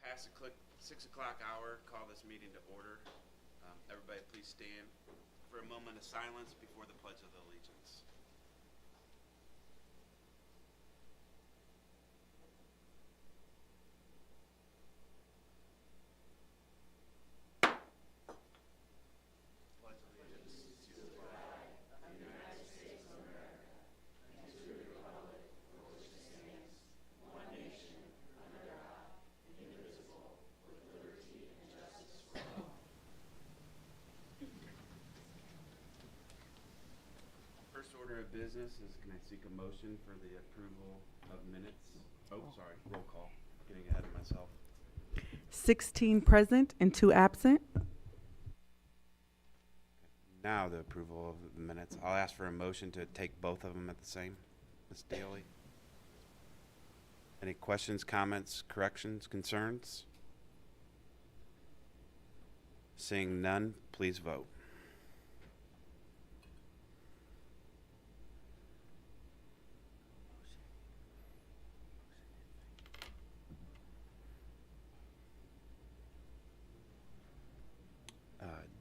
Past the 6 o'clock hour, call this meeting to order. Everybody please stand for a moment of silence before the Pledge of Allegiance. First order of business is, can I seek a motion for the approval of minutes? Oh, sorry, roll call. Getting ahead of myself. 16 present and 2 absent. Now the approval of the minutes. I'll ask for a motion to take both of them at the same. Ms. Daly. Any questions, comments, corrections, concerns? Seeing none, please vote.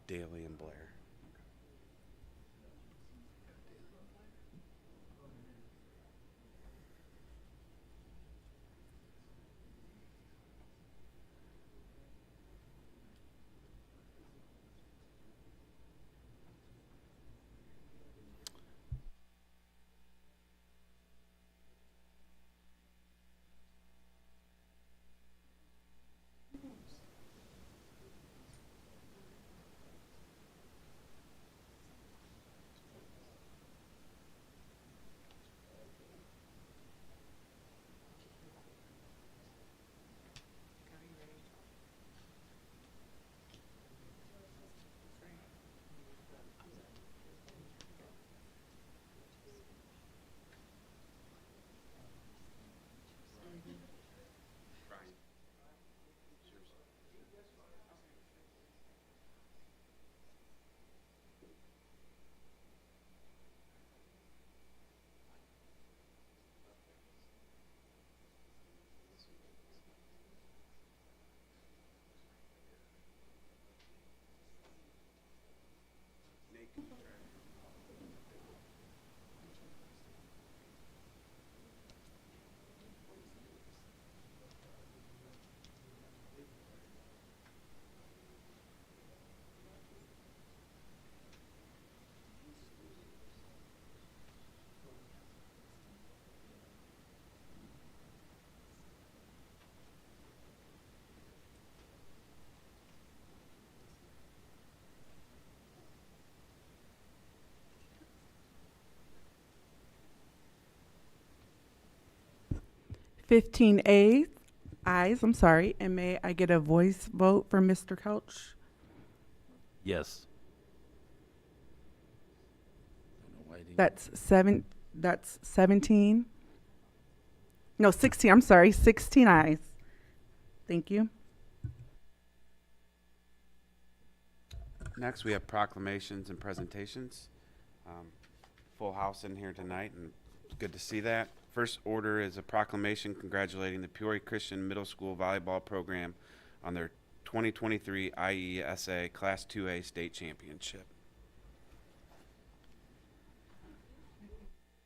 Daly and Blair. Brian. Cheers. 15 ayes, and may I get a voice vote for Mr. Couch? Yes. I don't know why it didn't- That's 17. No, 16, I'm sorry, 16 ayes. Thank you. Next, we have proclamations and presentations. Full house in here tonight, and it's good to see that. First order is a proclamation congratulating the Peoria Christian Middle School volleyball program on their 2023 IESA Class 2A state championship.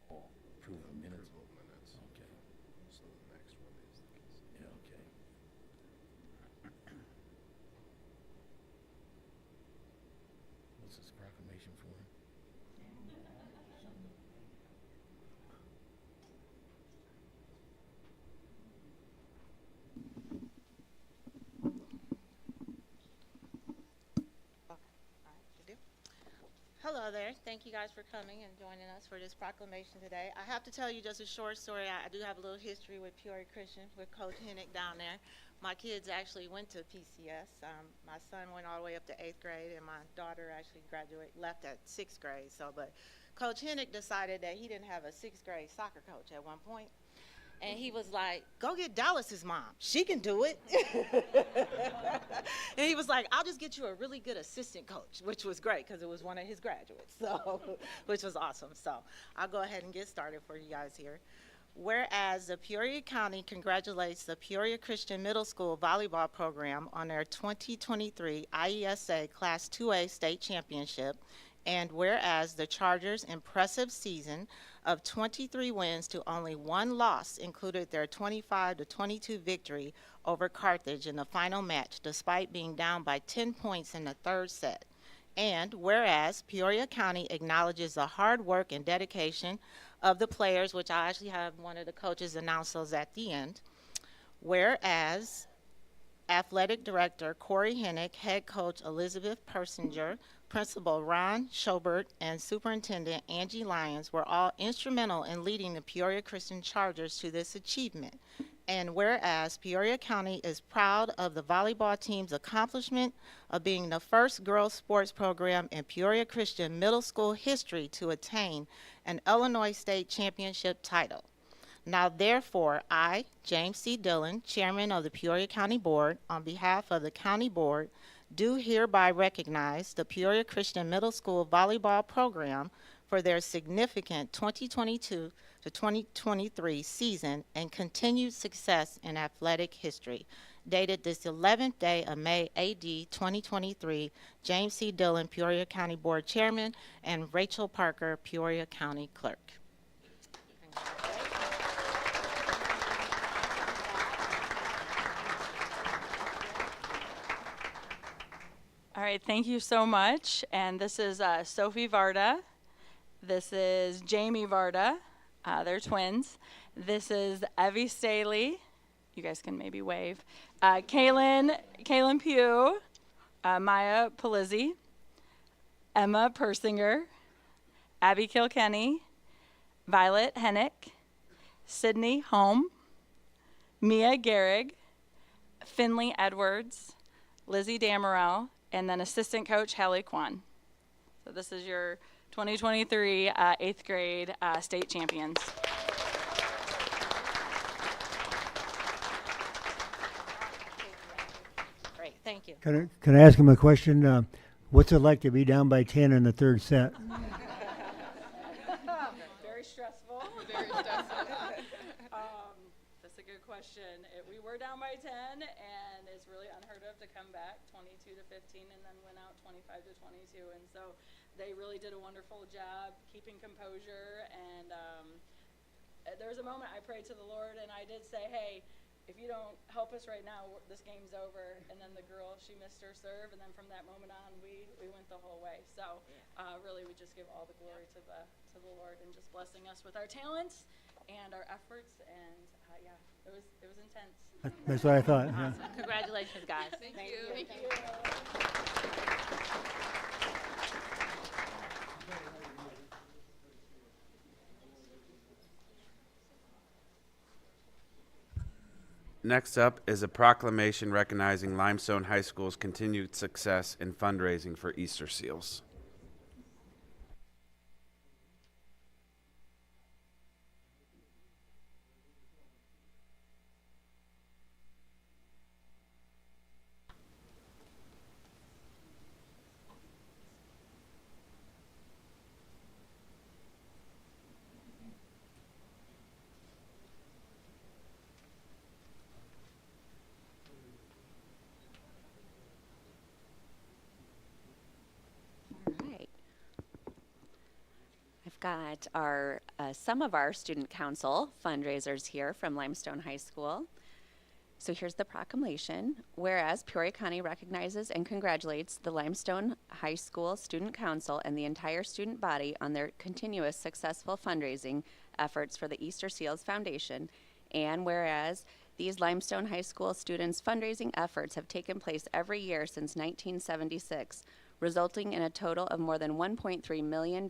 Approve the minutes. Okay. So the next one is the consent. Yeah, okay. What's this proclamation for? Hello there. Thank you guys for coming and joining us for this proclamation today. I have to tell you just a short story. I do have a little history with Peoria Christian, with Coach Hennick down there. My kids actually went to PCS. My son went all the way up to 8th grade, and my daughter actually left at 6th grade. But Coach Hennick decided that he didn't have a 6th grade soccer coach at one point. And he was like, go get Dallas's mom. She can do it. And he was like, I'll just get you a really good assistant coach, which was great because it was one of his graduates, so which was awesome. So I'll go ahead and get started for you guys here. Whereas the Peoria County congratulates the Peoria Christian Middle School volleyball program on their 2023 IESA Class 2A state championship, and whereas the Chargers' impressive season of 23 wins to only one loss included their 25-22 victory over Carthage in the final match, despite being down by 10 points in the third set. And whereas Peoria County acknowledges the hard work and dedication of the players, which I actually have one of the coaches announce those at the end. Whereas Athletic Director Corey Hennick, Head Coach Elizabeth Persinger, Principal Ron Schobert, and Superintendent Angie Lyons were all instrumental in leading the Peoria Christian Chargers to this achievement. And whereas Peoria County is proud of the volleyball team's accomplishment of being the first girls sports program in Peoria Christian Middle School history to attain an Illinois State Championship title. Now therefore, I, James C. Dillon, Chairman of the Peoria County Board, on behalf of the County Board, do hereby recognize the Peoria Christian Middle School volleyball program for their significant 2022 to 2023 season and continued success in athletic history. Dated this 11th day of May, AD 2023, James C. Dillon, Peoria County Board Chairman, and Rachel Parker, Peoria County Clerk. All right, thank you so much. And this is Sophie Varda. This is Jamie Varda. They're twins. This is Evie Staley. You guys can maybe wave. Kaylin Pugh, Maya Palizzi, Emma Persinger, Abby Kilkenny, Violet Hennick, Sydney Holm, Mia Gehrig, Finley Edwards, Lizzie Damerel, and then assistant coach Hallie Kwan. So this is your 2023 eighth grade state champions. Great, thank you. Can I ask him a question? What's it like to be down by 10 in the third set? Very stressful. Very stressful. That's a good question. We were down by 10, and it's really unheard of to come back 22 to 15 and then win out 25 to 22. And so they really did a wonderful job keeping composure. And there was a moment I prayed to the Lord, and I did say, hey, if you don't help us right now, this game's over. And then the girl, she missed her serve, and then from that moment on, we went the whole way. So really, we just give all the glory to the Lord and just blessing us with our talents and our efforts. And yeah, it was intense. That's what I thought. Yeah. Awesome. Congratulations, guys. Thank you. Thank you. Next up is a proclamation recognizing Limestone High School's continued success in fundraising for Easter seals. Right. I've got some of our student council fundraisers here from Limestone High School. So here's the proclamation. Whereas Peoria County recognizes and congratulates the Limestone High School Student Council and the entire student body on their continuous successful fundraising efforts for the Easter Seals Foundation. And whereas these Limestone High School students' fundraising efforts have taken place every year since 1976, resulting in a total of more than $1.3 million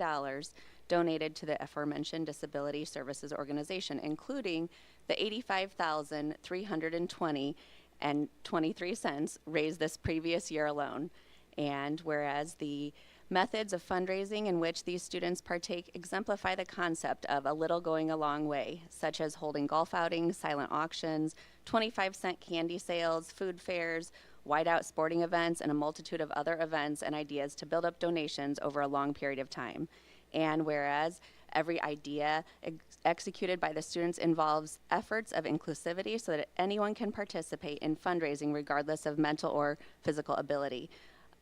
donated to the aforementioned Disability Services Organization, including the $85,320.23 raised this previous year alone. And whereas the methods of fundraising in which these students partake exemplify the concept of a little going a long way, such as holding golf outings, silent auctions, 25-cent candy sales, food fairs, whiteout sporting events, and a multitude of other events and ideas to build up donations over a long period of time. And whereas Every idea executed by the students involves efforts of inclusivity so that anyone can participate in fundraising regardless of mental or physical ability,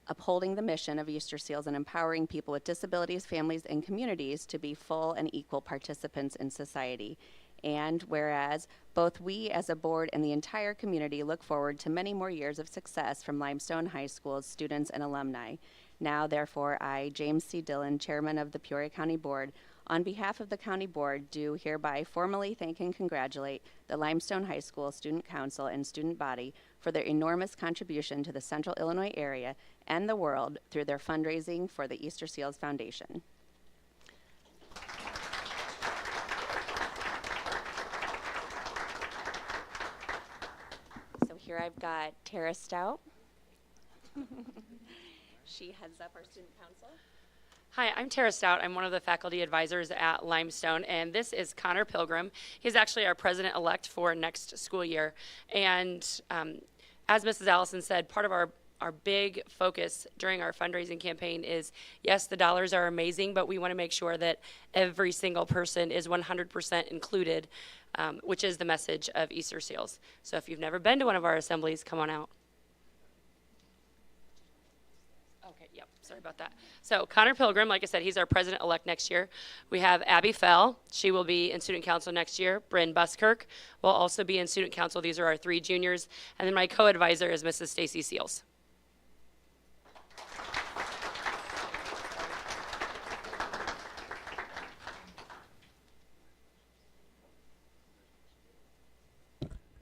upholding the mission of Easter Seals and empowering people with disabilities, families, and communities to be full and equal participants in society. And whereas both we as a board and the entire community look forward to many more years of success from Limestone High School's students and alumni. Now, therefore, I, James C. Dillon, Chairman of the Peoria County Board, on behalf of the County Board, do hereby formally thank and congratulate the Limestone High School Student Council and student body for their enormous contribution to the Central Illinois area and the world through their fundraising for the Easter Seals Foundation. So here I've got Tara Stout. She heads up our student council. Hi, I'm Tara Stout. I'm one of the faculty advisors at Limestone, and this is Connor Pilgrim. He's actually our president-elect for next school year. And as Mrs. Allison said, part of our big focus during our fundraising campaign is, yes, the dollars are amazing, but we want to make sure that every single person is 100% included, which is the message of Easter Seals. So if you've never been to one of our assemblies, come on out. Okay, yep, sorry about that. So Connor Pilgrim, like I said, he's our president-elect next year. We have Abby Fell. She will be in student council next year. Bryn Buskirk will also be in student council. These are our 3 juniors. And then my co-advisor is Mrs. Stacy Seals.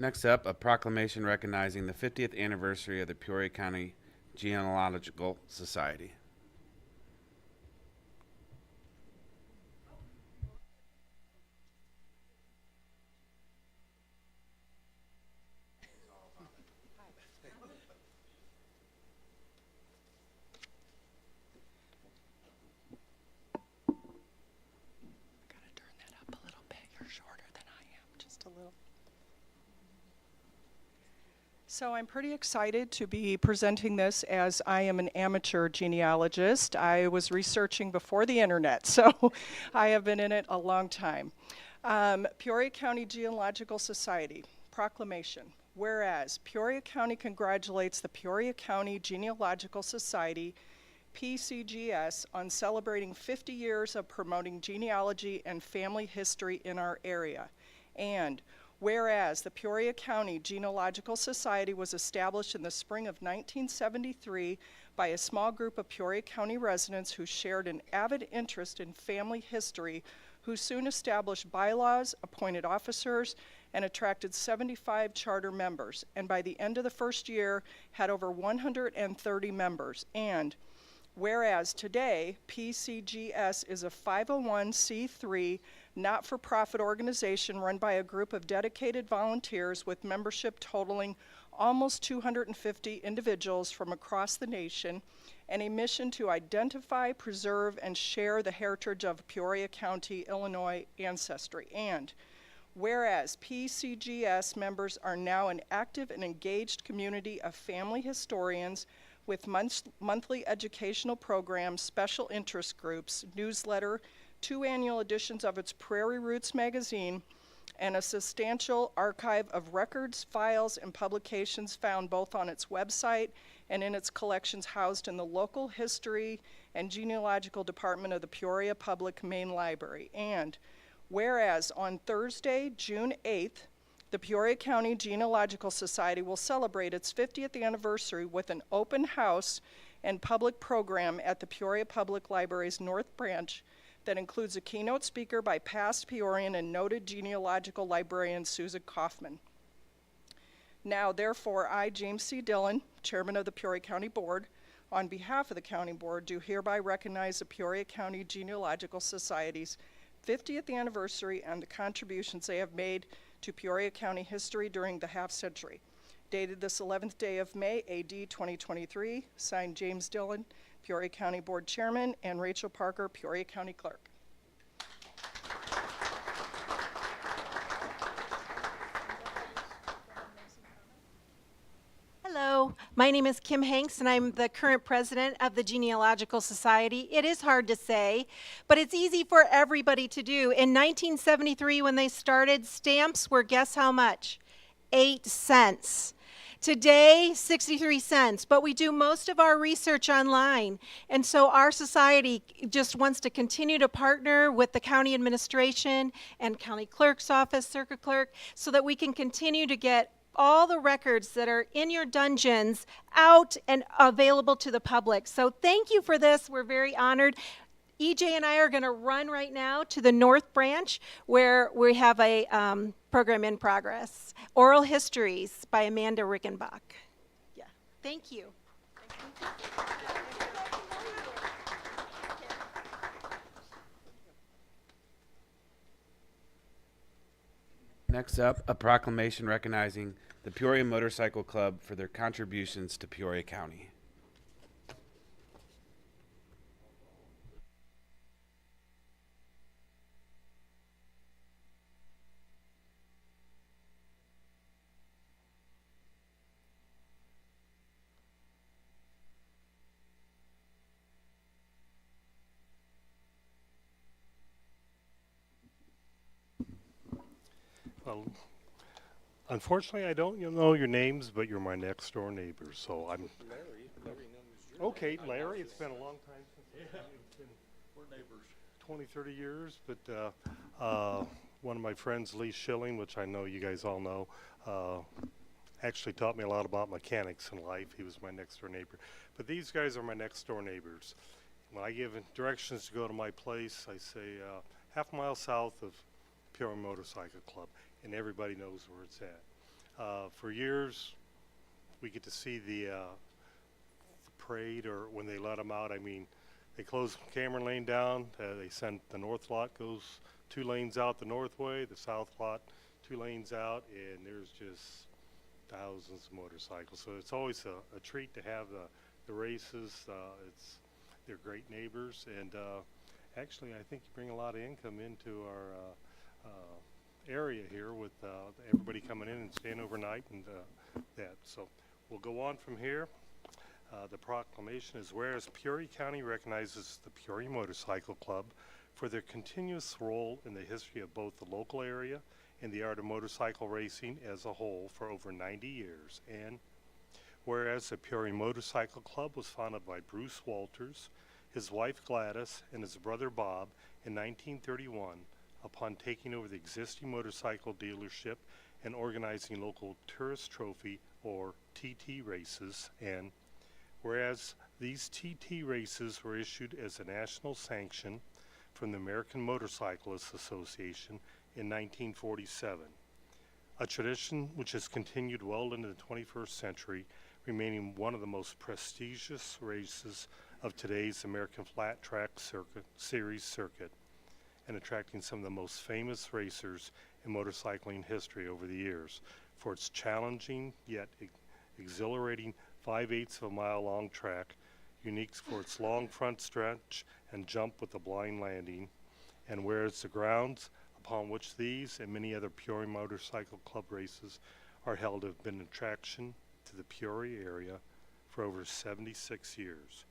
Next up, a proclamation recognizing the 50th anniversary of the Peoria County Genealogical Society. Gotta turn that up a little bit. You're shorter than I am, just a little. So I'm pretty excited to be presenting this as I am an amateur genealogist. I was researching before the internet, so I have been in it a long time. Peoria County Genealogical Society, proclamation. Whereas Peoria County congratulates the Peoria County Genealogical Society, PCGS, on celebrating 50 years of promoting genealogy and family history in our area. And whereas the Peoria County Genealogical Society was established in the spring of 1973 by a small group of Peoria County residents who shared an avid interest in family history, who soon established bylaws, appointed officers, and attracted 75 charter members, and by the end of the first year had over 130 members. And whereas today, PCGS is a 501c3 not-for-profit organization run by a group of dedicated volunteers with membership totaling almost 250 individuals from across the nation, and a mission to identify, preserve, and share the heritage of Peoria County, Illinois ancestry. And whereas PCGS members are now an active and engaged community of family historians with monthly educational programs, special interest groups, newsletter, 2 annual editions of its Prairie Roots magazine, and a substantial archive of records, files, and publications found both on its website and in its collections housed in the local history and genealogical department of the Peoria Public Main Library. And whereas on Thursday, June 8th, the Peoria County Genealogical Society will celebrate its 50th anniversary with an open house and public program at the Peoria Public Library's North Branch that includes a keynote speaker by past Peorian and noted genealogical librarian Susan Kaufman. Now, therefore, I, James C. Dillon, Chairman of the Peoria County Board, on behalf of the County Board, do hereby recognize the Peoria County Genealogical Society's 50th anniversary and the contributions they have made to Peoria County history during the half-century. Dated this 11th day of May, AD 2023, signed James Dillon, Peoria County Board Chairman, and Rachel Parker, Peoria County Clerk. Hello, My name is Kim Hanks, and I'm the current president of the Genealogical Society. It is hard to say, but it's easy for everybody to do. In 1973, when they started, stamps were, guess how much? 8 cents. Today, 63 cents, but we do most of our research online. And so our society just wants to continue to partner with the county administration and county clerk's office, circuit clerk, so that we can continue to get all the records that are in your dungeons out and available to the public. So thank you for this. We're very honored. EJ and I are going to run right now to the North Branch where we have a program in progress. Oral Histories by Amanda Rickenbach. Yeah, thank you. Next up, a proclamation recognizing the Peoria Motorcycle Club for their contributions to Peoria County. Well, unfortunately, I don't know your names, but you're my next door neighbor, so I'm. Okay, Larry. It's been a long time since it's been. We're neighbors. 20, 30 years, but one of my friends, Lee Schilling, which I know you guys all know, actually taught me a lot about mechanics in life. He was my next door neighbor. But these guys are my next door neighbors. When I give directions to go to my place, I say half a mile south of Peoria Motorcycle Club, and everybody knows where it's at. For years, we get to see the parade, or when they let them out. I mean, they close Cameron Lane down. They send the north lot goes 2 lanes out the north way, the south lot 2 lanes out, and there's just thousands of motorcycles. So it's always a treat to have the races. They're great neighbors, and actually, I think you bring a lot of income into our area here with everybody coming in and staying overnight and that. So we'll go on from here. The proclamation is, whereas Peoria County recognizes the Peoria Motorcycle Club for their continuous role in the history of both the local area and the art of motorcycle racing as a whole for over 90 years. And whereas the Peoria Motorcycle Club was founded by Bruce Walters, his wife Gladys, and his brother Bob in 1931, upon taking over the existing motorcycle dealership and organizing local tourist trophy or TT races. And whereas these TT races were issued as a national sanction from the American Motorcyclists Association in 1947, a tradition which has continued well into the 21st century, remaining one of the most prestigious races of today's American Flat Track Series circuit, and attracting some of the most famous racers in motorcycling history over the years for its challenging yet exhilarating 5/8 of a mile long track, unique for its long front stretch and jump with a blind landing. And whereas the grounds upon which these and many other Peoria Motorcycle Club races are held have been an attraction to the Peoria area for over 76 years,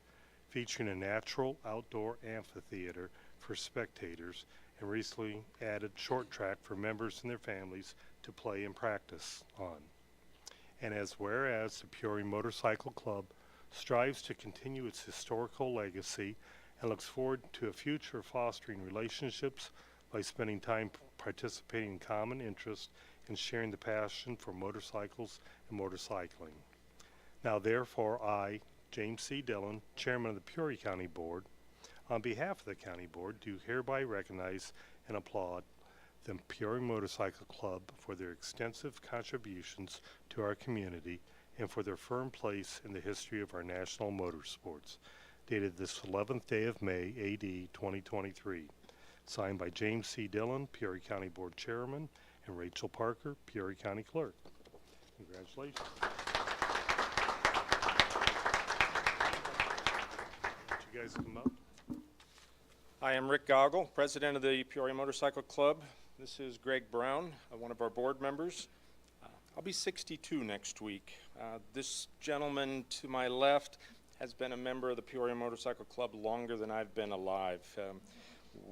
featuring a natural outdoor amphitheater for spectators and recently added short track for members and their families to play and practice on. And whereas the Peoria Motorcycle Club strives to continue its historical legacy and looks forward to a future fostering relationships by spending time participating in common interests and sharing the passion for motorcycles and motorcycling. Now therefore I, James C. Dillon, Chairman of the Peoria County Board, on behalf of the County Board, do hereby recognize and applaud the Peoria Motorcycle Club for their extensive contributions to our community and for their firm place in the history of our national motorsports, dated this 11th day of May, AD 2023. Signed by James C. Dillon, Peoria County Board Chairman, and Rachel Parker, Peoria County Clerk. Congratulations. Would you guys come up? I am Rick Goggle, President of the Peoria Motorcycle Club. This is Greg Brown, one of our board members. I'll be 62 next week. This gentleman to my left has been a member of the Peoria Motorcycle Club longer than I've been alive.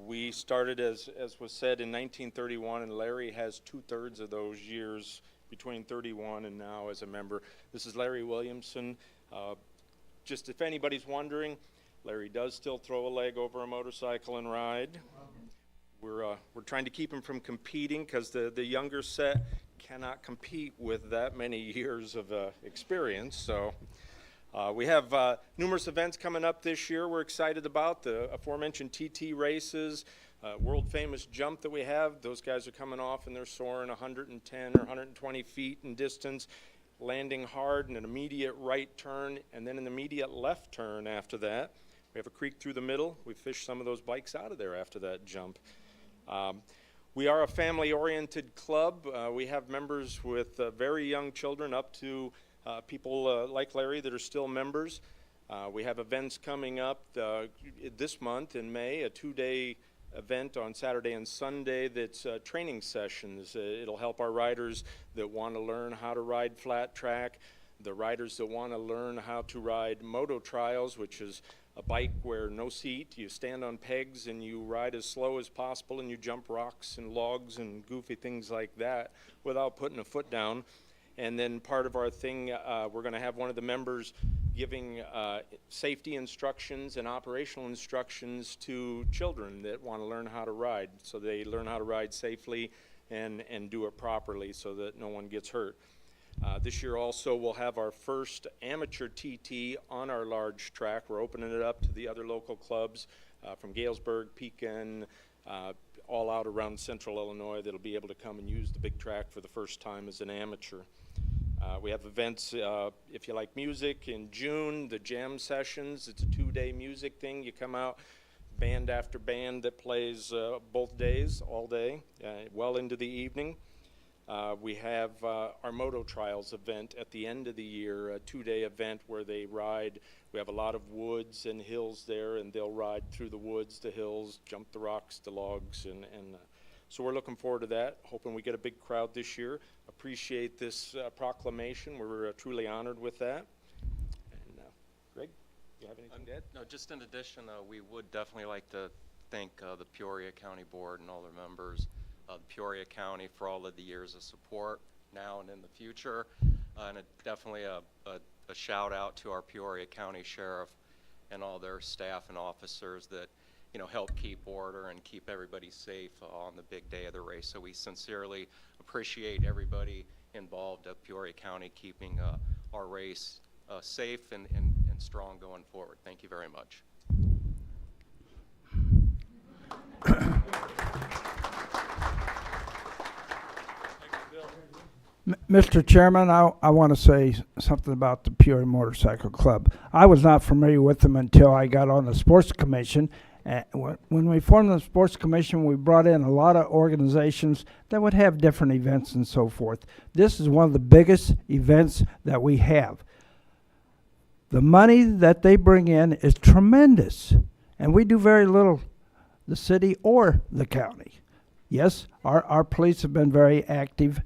We started, as was said, in 1931, and Larry has 2/3 of those years between 31 and now as a member. This is Larry Williamson. Just if anybody's wondering, Larry does still throw a leg over a motorcycle and ride. We're trying to keep him from competing because the younger set cannot compete with that many years of experience. So we have numerous events coming up this year we're excited about. The aforementioned TT races, world famous jump that we have. Those guys are coming off and they're soaring 110 or 120 feet in distance, landing hard in an immediate right turn and then an immediate left turn after that. We have a creek through the middle. We fished some of those bikes out of there after that jump. We are a family-oriented club. We have members with very young children up to people like Larry that are still members. We have events coming up this month in May, a 2-day event on Saturday and Sunday that's training sessions. It'll help our riders that want to learn how to ride flat track, the riders that want to learn how to ride moto trials, which is a bike where no seat, you stand on pegs and you ride as slow as possible and you jump rocks and logs and goofy things like that without putting a foot down. And then part of our thing, we're going to have one of the members giving safety instructions and operational instructions to children that want to learn how to ride, so they learn how to ride safely and do it properly so that no one gets hurt. This year also we'll have our first amateur TT on our large track. We're opening it up to the other local clubs from Galesburg, Pekin, all out around central Illinois that'll be able to come and use the big track for the first time as an amateur. We have events, if you like music, in June, the jam sessions. It's a 2-day music thing. You come out, band after band that plays both days, all day, well into the evening. We have our Moto Trials event at the end of the year, a 2-day event where they ride. We have a lot of woods and hills there, and they'll ride through the woods, the hills, jump the rocks, the logs, and so we're looking forward to that, hoping we get a big crowd this year. Appreciate this proclamation. We're truly honored with that. And Greg, you have anything to add? No, just in addition, we would definitely like to thank the Peoria County Board and all their members of Peoria County for all of the years of support now and in the future. And definitely a shout out to our Peoria County Sheriff and all their staff and officers that help keep order and keep everybody safe on the big day of the race. So we sincerely appreciate everybody involved at Peoria County keeping our race safe and strong going forward. Thank you very much. Mr. Chairman, I want to say something about the Peoria Motorcycle Club. I was not familiar with them until I got on the Sports Commission. When we formed the Sports Commission, we brought in a lot of organizations that would have different events and so forth. This is one of the biggest events that we have. The money that they bring in is tremendous, and we do very little, the city or the county. Yes, our police have been very active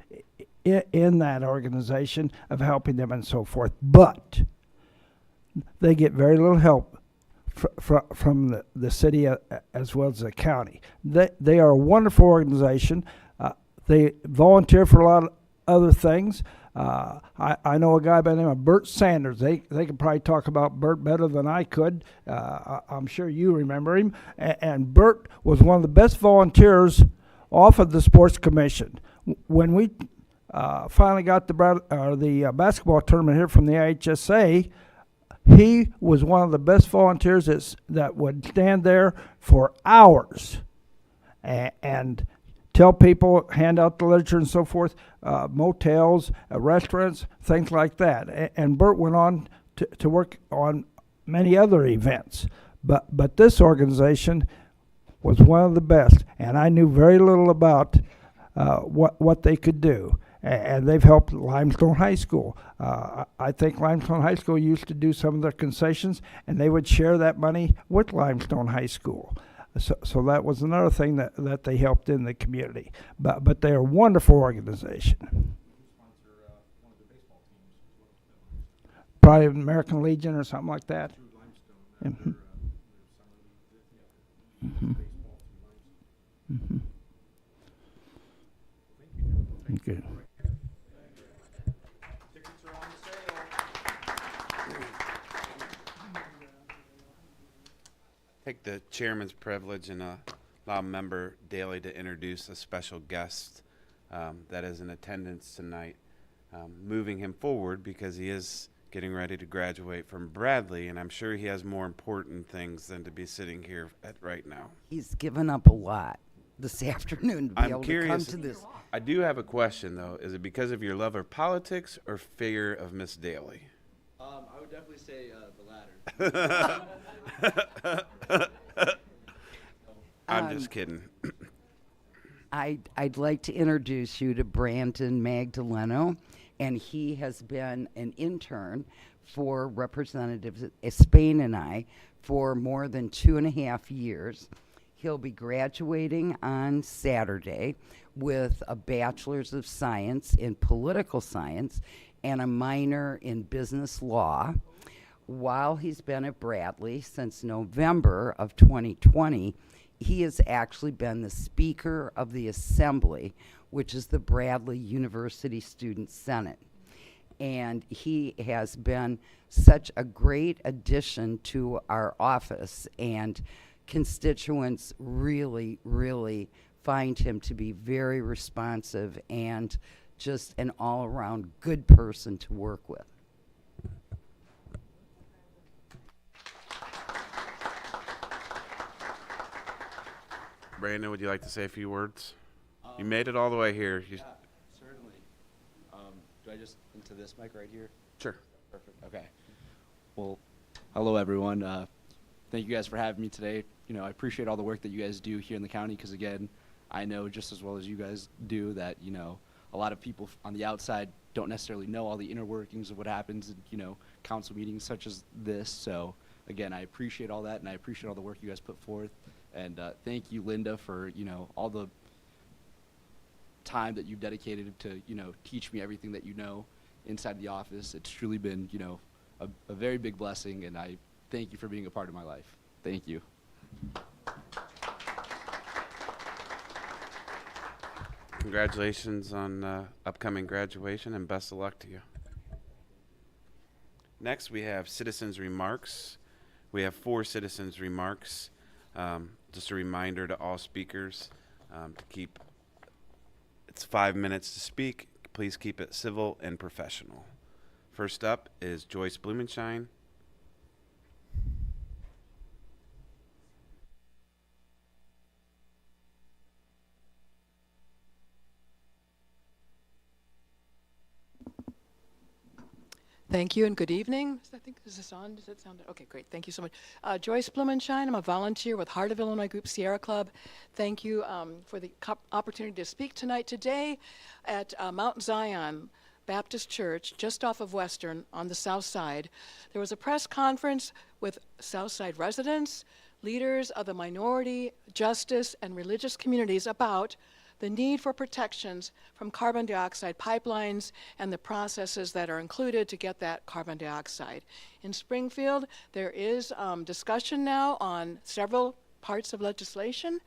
in that organization of helping them and so forth, but they get very little help from the city as well as the county. They are a wonderful organization. They volunteer for a lot of other things. I know a guy by the name of Bert Sanders. They could probably talk about Bert better than I could. I'm sure you remember him. And Bert was one of the best volunteers off of the Sports Commission. When we finally got the basketball tournament here from the IHSA, he was one of the best volunteers that would stand there for hours and tell people, hand out the literature and so forth, motels, restaurants, things like that. And Bert went on to work on many other events. But this organization was one of the best, and I knew very little about what they could do. And they've helped Limestone High School. I think Limestone High School used to do some of their concessions, and they would share that money with Limestone High School. So that was another thing that they helped in the community. But they're a wonderful organization. Sponsor probably American Legion or something like that. Mhm. Mhm. Mhm. Okay. Take the chairman's privilege and allow Member Daly to introduce a special guest that is in attendance tonight, moving him forward because he is getting ready to graduate from Bradley, and I'm sure he has more important things than to be sitting here right now. He's given up a lot this afternoon to be I'm able curious. to come to this. I do have a question, though. Is it because of your love of politics or fear of Miss Daly? I would definitely say the latter. I'm just kidding. I'd like to introduce you to Brandon Magdaleno, and he has been an intern for Representative Spain and I for more than 2.5 years. He'll be graduating on Saturday with a Bachelor's of Science in Political Science and a minor in Business Law. While he's been at Bradley since November of 2020, he has actually been the Speaker of the Assembly, which is the Bradley University Student Senate. And he has been such a great addition to our office, and constituents really, really find him to be very responsive and just an all-around good person to work with. Brandon, would you like to say a few words? You made it all the way here. Yeah, certainly. Do I just into this mic right here? Sure. Perfect. Okay. Well, hello everyone. Thank you guys for having me today. You know, I appreciate all the work that you guys do here in the county because, again, I know just as well as you guys do that, you know, a lot of people on the outside don't necessarily know all the inner workings of what happens in, you know, council meetings such as this. So, again, I appreciate all that, and I appreciate all the work you guys put forth. And thank you, Linda, for, you know, all the time that you've dedicated to, you know, teach me everything that you know inside the office. It's truly been, you know, a very big blessing, and I thank you for being a part of my life. Thank you. Congratulations on upcoming graduation, and best of luck to you. Next, we have citizens' remarks. We have 4 citizens' remarks. Just a reminder to all speakers to keep, it's 5 minutes to speak. Please keep it civil and professional. First up is Joyce Blumenshine. Thank you and good evening. I think, is this on? Does it sound? Okay, great. Thank you so much. Joyce Blumenshine. I'm a volunteer with Heart of Illinois Group Sierra Club. Thank you for the opportunity to speak tonight. Today at Mount Zion Baptist Church, just off of Western on the south side, there was a press conference with south side residents, leaders of the minority, justice, and religious communities about the need for protections from carbon dioxide pipelines and the processes that are included to get that carbon dioxide. In Springfield, there is discussion now on several parts of legislation,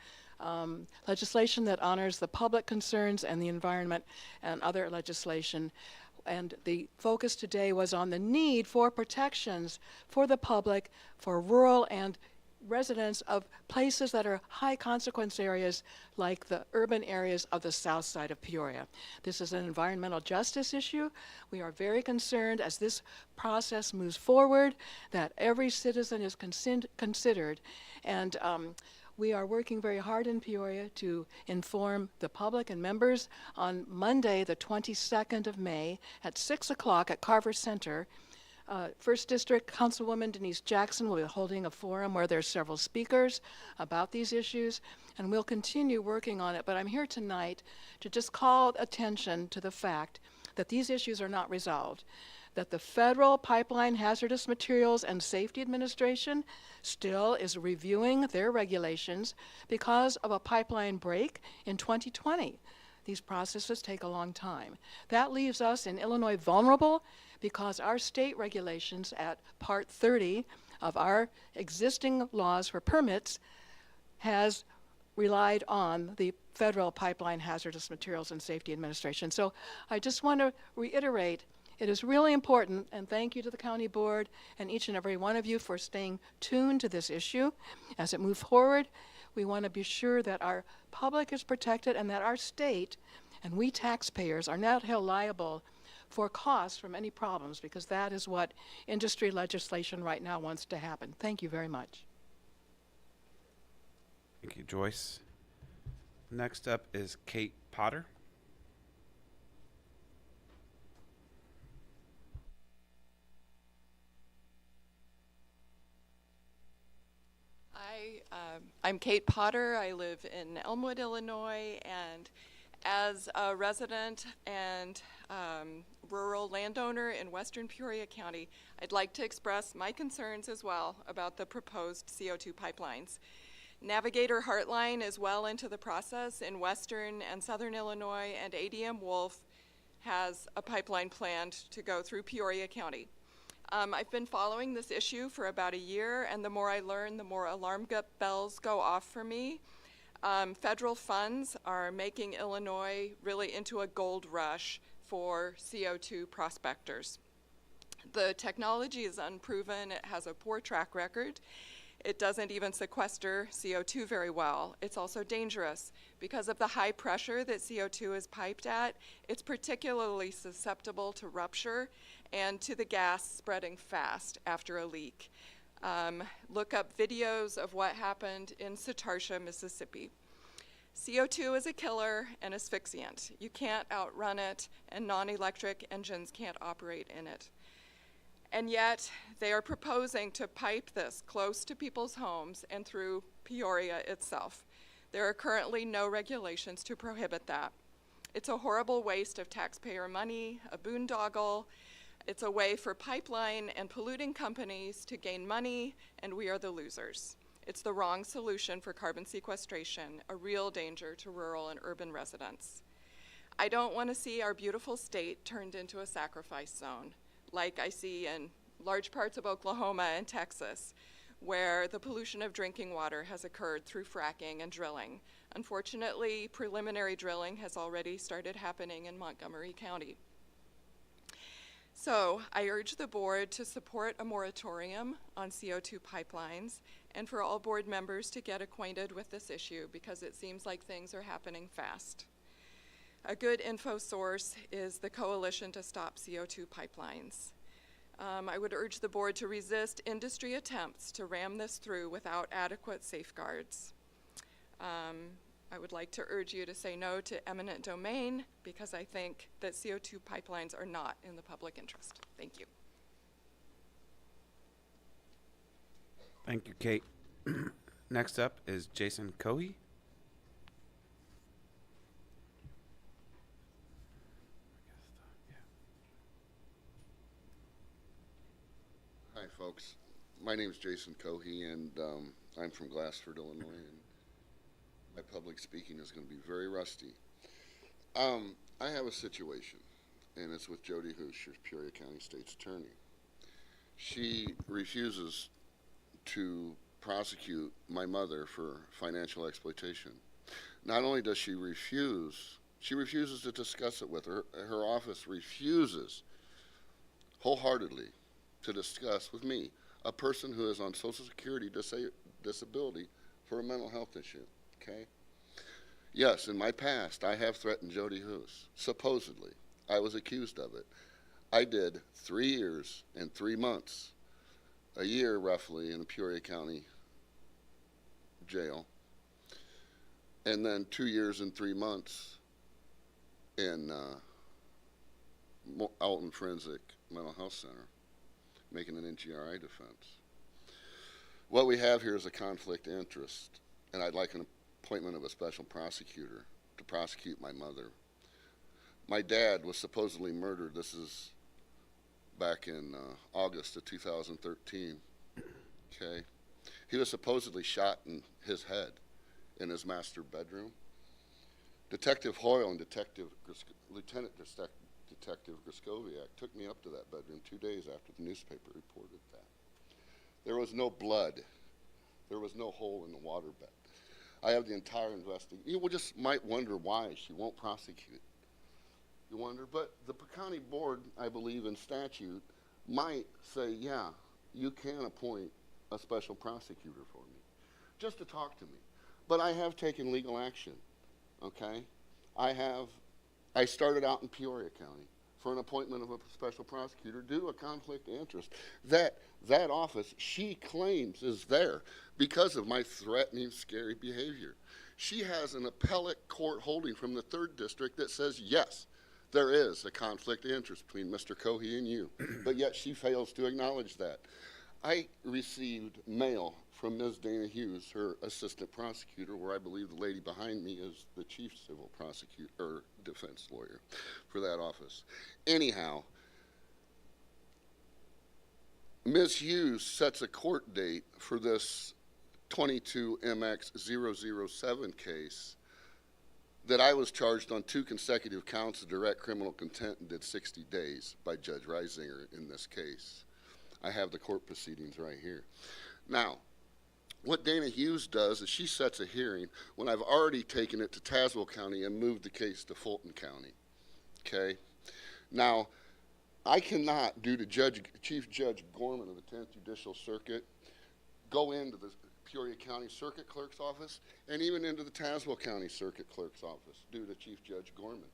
legislation that honors the public concerns and the environment, and other legislation. And the focus today was on the need for protections for the public, for rural and residents of places that are high consequence areas like the urban areas of the south side of Peoria. This is an environmental justice issue. We are very concerned as this process moves forward that every citizen is considered, and we are working very hard in Peoria to inform the public and members. On Monday, the 22nd of May at 6 o'clock at Carver Center, First District Councilwoman Denise Jackson will be holding a forum where there's several speakers about these issues, and we'll continue working on it. But I'm here tonight to just call attention to the fact that these issues are not resolved, that the Federal Pipeline Hazardous Materials and Safety Administration still is reviewing their regulations because of a pipeline break in 2020. these processes take a long time. That leaves us in Illinois vulnerable because our state regulations at Part 30 of our existing laws for permits has relied on the Federal Pipeline Hazardous Materials and Safety Administration. So I just want to reiterate, it is really important, and thank you to the county board and each and every one of you for staying tuned to this issue. As it moves forward, we want to be sure that our public is protected and that our state and we taxpayers are not held liable for costs from any problems, because that is what industry legislation right now wants to happen. Thank you very much. Thank you, Joyce. Next up is Kate Potter. I'm Kate Potter. I live in Elmwood, Illinois, and as a resident and rural landowner in western Peoria County, I'd like to express my concerns as well about the proposed CO2 pipelines. Navigator Heartline is well into the process in western and southern Illinois, and ADM Wolf has a pipeline planned to go through Peoria County. I've been following this issue for about a year, and the more I learn, the more alarm bells go off for me. Federal funds are making Illinois really into a gold rush for CO2 prospectors. The technology is unproven. It has a poor track record. It doesn't even sequester CO2 very well. It's also dangerous. Because of the high pressure that CO2 is piped at, it's particularly susceptible to rupture and to the gas spreading fast after a leak. Look up videos of what happened in Satartia, Mississippi. CO2 is a killer and asphyxiant. You can't outrun it, and non-electric engines can't operate in it. And yet, they are proposing to pipe this close to people's homes and through Peoria itself. There are currently no regulations to prohibit that. It's a horrible waste of taxpayer money, a boondoggle. It's a way for pipeline and polluting companies to gain money, and we are the losers. It's the wrong solution for carbon sequestration, a real danger to rural and urban residents. I don't want to see our beautiful state turned into a sacrifice zone, like I see in large parts of Oklahoma and Texas, where the pollution of drinking water has occurred through fracking and drilling. Unfortunately, preliminary drilling has already started happening in Montgomery County. So I urge the board to support a moratorium on CO2 pipelines and for all board members to get acquainted with this issue, because it seems like things are happening fast. A good info source is the Coalition to Stop CO2 Pipelines. I would urge the board to resist industry attempts to ram this through without adequate safeguards. I would like to urge you to say no to eminent domain, because I think that CO2 pipelines are not in the public interest. Thank you. Thank you, Kate. Next up is Jason Cohey. Hi, folks. My name is Jason Cohey, and I'm from Glassford, Illinois, and my public speaking is going to be very rusty. I have a situation, and it's with Jody Hoosh, Peoria County State's Attorney. She refuses to prosecute my mother for financial exploitation. Not only does she refuses to discuss it with her. Her office refuses wholeheartedly to discuss with me, a person who is on Social Security disability for a mental health issue, okay? Yes, in my past, I have threatened Jody Hoos, supposedly. I was accused of it. I did 3 years and 3 months, a year roughly, in a Peoria County jail, and then 2 years and 3 months in Alton Forensic Mental Health Center, making an NGRI defense. What we have here is a conflict of interest, and I'd like an appointment of a special prosecutor to prosecute my mother. My dad was supposedly murdered. This is back in August of 2013, okay? He was supposedly shot in his head in his master bedroom. Detective Hoyle and Lieutenant Detective Griskoviak took me up to that bedroom 2 days after the newspaper reported that. There was no blood. There was no hole in the waterbed. I have the entire investigation. You just might wonder why she won't prosecute. You wonder, but the county board, I believe in statute, might say, yeah, you can appoint a special prosecutor for me, just to talk to me. But I have taken legal action, okay? I started out in Peoria County for an appointment of a special prosecutor due to a conflict of interest. That office, she claims, is there because of my threatening, scary behavior. She has an appellate court holding from the 3rd District that says, yes, there is a conflict of interest between Mr. Cohey and you, but yet she fails to acknowledge that. I received mail from Ms. Dana Hughes, her assistant prosecutor, where I believe the lady behind me is the chief civil prosecutor, or defense lawyer for that office. Anyhow, Ms. Hughes sets a court date for this 22MX007 case that I was charged on 2 consecutive counts of direct criminal contempt and did 60 days by Judge Reisinger in this case. I have the court proceedings right here. Now, what Dana Hughes does is she sets a hearing when I've already taken it to Tazewell County and moved the case to Fulton County, okay? Now, I cannot, due to Chief Judge Gorman of the 10th Judicial Circuit, go into the Peoria County Circuit Clerk's office and even into the Tazewell County Circuit Clerk's office due to Chief Judge Gorman.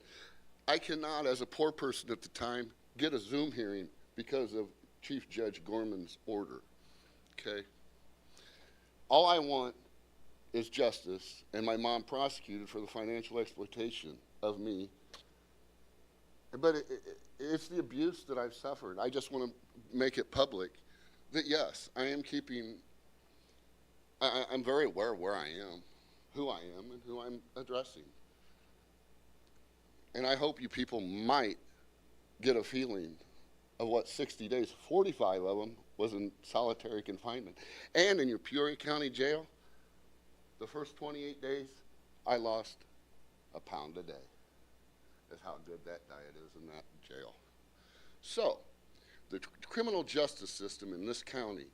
I cannot, as a poor person at the time, get a Zoom hearing because of Chief Judge Gorman's order, okay? All I want is justice, and my mom prosecuted for the financial exploitation of me. But it's the abuse that I've suffered. I just want to make it public that, yes, I am keeping, I'm very aware of where I am, who I am, and who I'm addressing. And I hope you people might get a feeling of what 60 days, 45 of them was in solitary confinement. And in your Peoria County Jail, the first 28 days, I lost a pound a day. That's how good that diet is in that jail. So, the criminal justice system in this county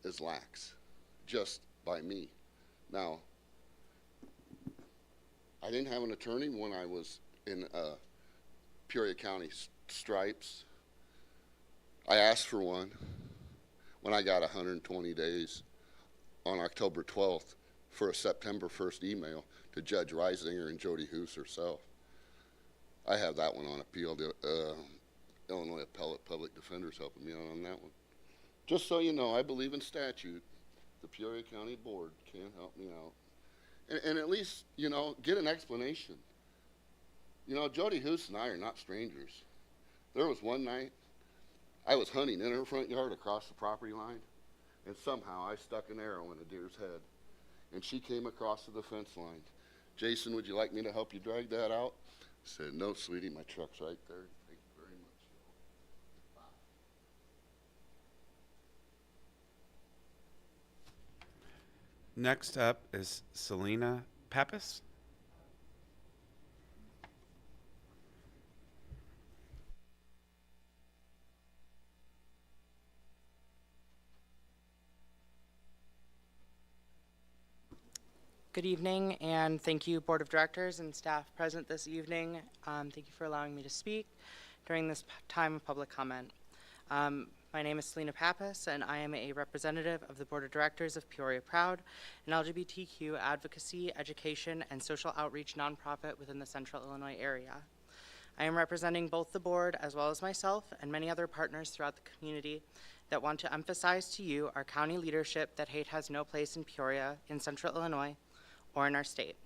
is lax, just by me. Now, I didn't have an attorney when I was in Peoria County stripes. I asked for one when I got 120 days on October 12th for a September 1st email to Judge Reisinger and Jody Hoos herself. I have that one on appeal. The Illinois Appellate Public Defender's helping me out on that one. Just so you know, I believe in statute. The Peoria County Board can help me out. And at least, you know, get an explanation. You know, Jody Hoos and I are not strangers. There was one night I was hunting in her front yard across the property line, and somehow I stuck an arrow in a deer's head, and she came across the fence line. Jason, would you like me to help you drag that out? I said, no, sweetie, my truck's right there. Thank you very much. Next up is Selena Pappas. Good evening, and thank you, Board of Directors and staff present this evening. Thank you for allowing me to speak during this time of public comment. My name is Selena Pappas, and I am a representative of the Board of Directors of Peoria Proud, an LGBTQ advocacy, education, and social outreach nonprofit within the Central Illinois area. I am representing both the board as well as myself and many other partners throughout the community that want to emphasize to you, our county leadership, that hate has no place in Peoria, in Central Illinois, or in our state.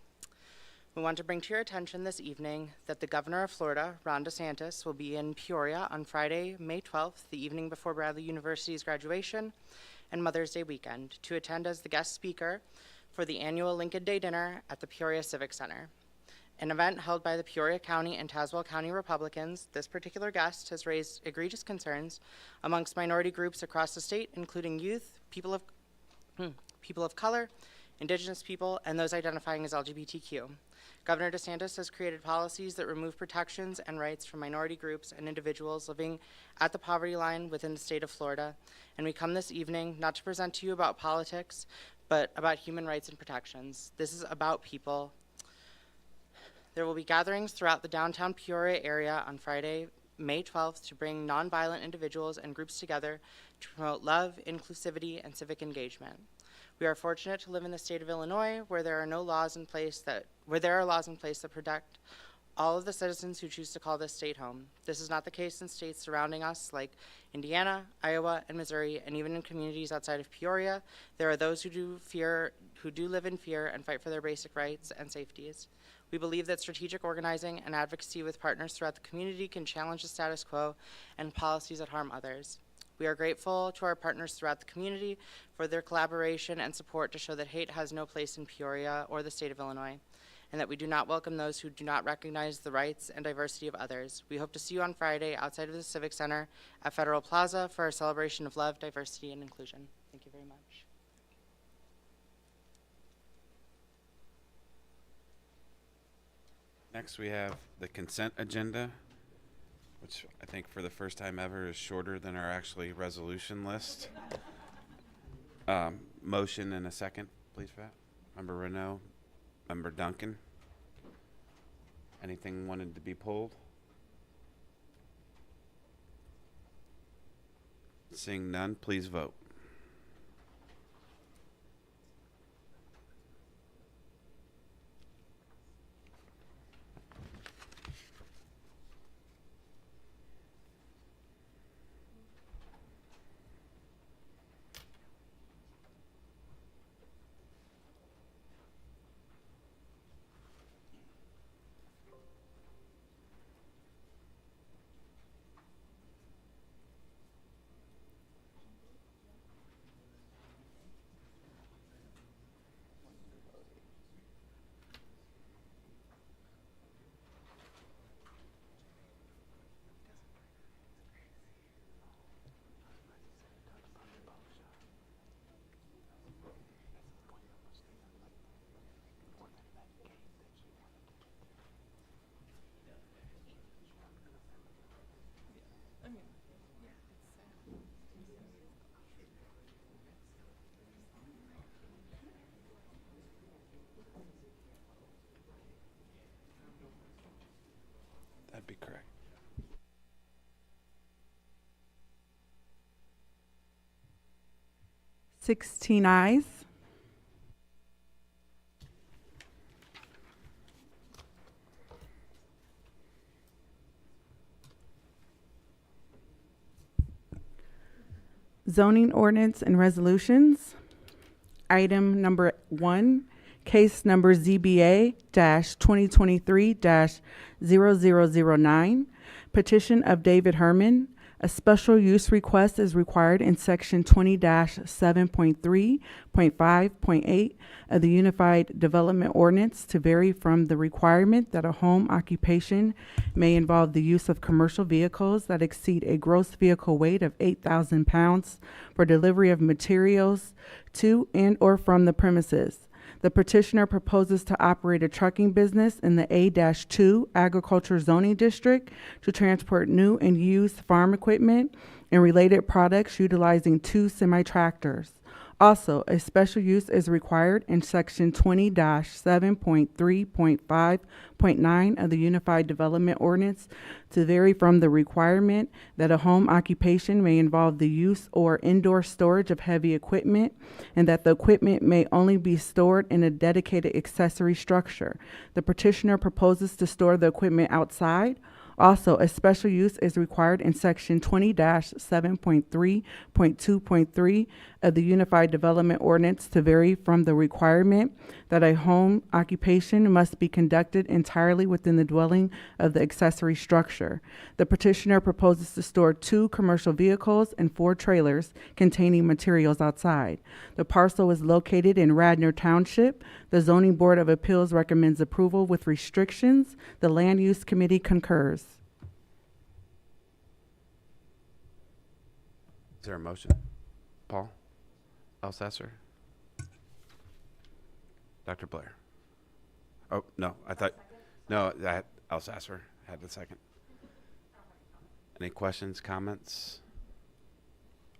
We want to bring to your attention this evening that the Governor of Florida, Ron DeSantis, will be in Peoria on Friday, May 12th, the evening before Bradley University's graduation and Mother's Day weekend, to attend as the guest speaker for the annual Lincoln Day dinner at the Peoria Civic Center. An event held by the Peoria County and Tazewell County Republicans, this particular guest has raised egregious concerns amongst minority groups across the state, including youth, people of color, Indigenous people, and those identifying as LGBTQ. Governor DeSantis has created policies that remove protections and rights from minority groups and individuals living at the poverty line within the state of Florida. And we come this evening not to present to you about politics, but about human rights and protections. This is about people. There will be gatherings throughout the downtown Peoria area on Friday, May 12th, to bring nonviolent individuals and groups together to promote love, inclusivity, and civic engagement. We are fortunate to live in the state of Illinois where there are laws in place that protect all of the citizens who choose to call this state home. This is not the case in states surrounding us like Indiana, Iowa, and Missouri, and even in communities outside of Peoria, there are those who do live in fear and fight for their basic rights and safeties. We believe that strategic organizing and advocacy with partners throughout the community can challenge the status quo and policies that harm others. We are grateful to our partners throughout the community for their collaboration and support to show that hate has no place in Peoria or the state of Illinois, and that we do not welcome those who do not recognize the rights and diversity of others. We hope to see you on Friday outside of the Civic Center at Federal Plaza for our celebration of love, diversity, and inclusion. Thank you very much. Next, we have the consent agenda, which I think for the first time ever is shorter than our actually resolution list. Motion and a second, please, Pat. Member Renault, Member Duncan. Anything wanted to be pulled? Seeing none, please vote. That'd be correct. Sixteen ayes. Zoning ordinance and resolutions. Item number 1, case number ZBA-2023-0009, petition of David Herman. A special use request is required in section 20-7.3.5.8 of the Unified Development Ordinance to vary from the requirement that a home occupation may involve the use of commercial vehicles that exceed a gross vehicle weight of 8,000 pounds for delivery of materials to and or from the premises. The petitioner proposes to operate a trucking business in the A-2 Agriculture Zoning District to transport new and used farm equipment and related products utilizing 2 semi-tractors. Also, a special use is required in section 20-7.3.5.9 of the Unified Development Ordinance to vary from the requirement that a home occupation may involve the use or indoor storage of heavy equipment and that the equipment may only be stored in a dedicated accessory structure. The petitioner proposes to store the equipment outside. Also, a special use is required in section 20-7.3.2.3 of the Unified Development Ordinance to vary from the requirement that a home occupation must be conducted entirely within the dwelling of the accessory structure. The petitioner proposes to store 2 commercial vehicles and 4 trailers containing materials outside. The parcel is located in Radnor Township. The Zoning Board of Appeals recommends approval with restrictions. The Land Use Committee concurs. Is there a motion? Paul Alsasser? Dr. Blair. Oh, no, I thought, no, that, Elsasser had the second. Any questions, comments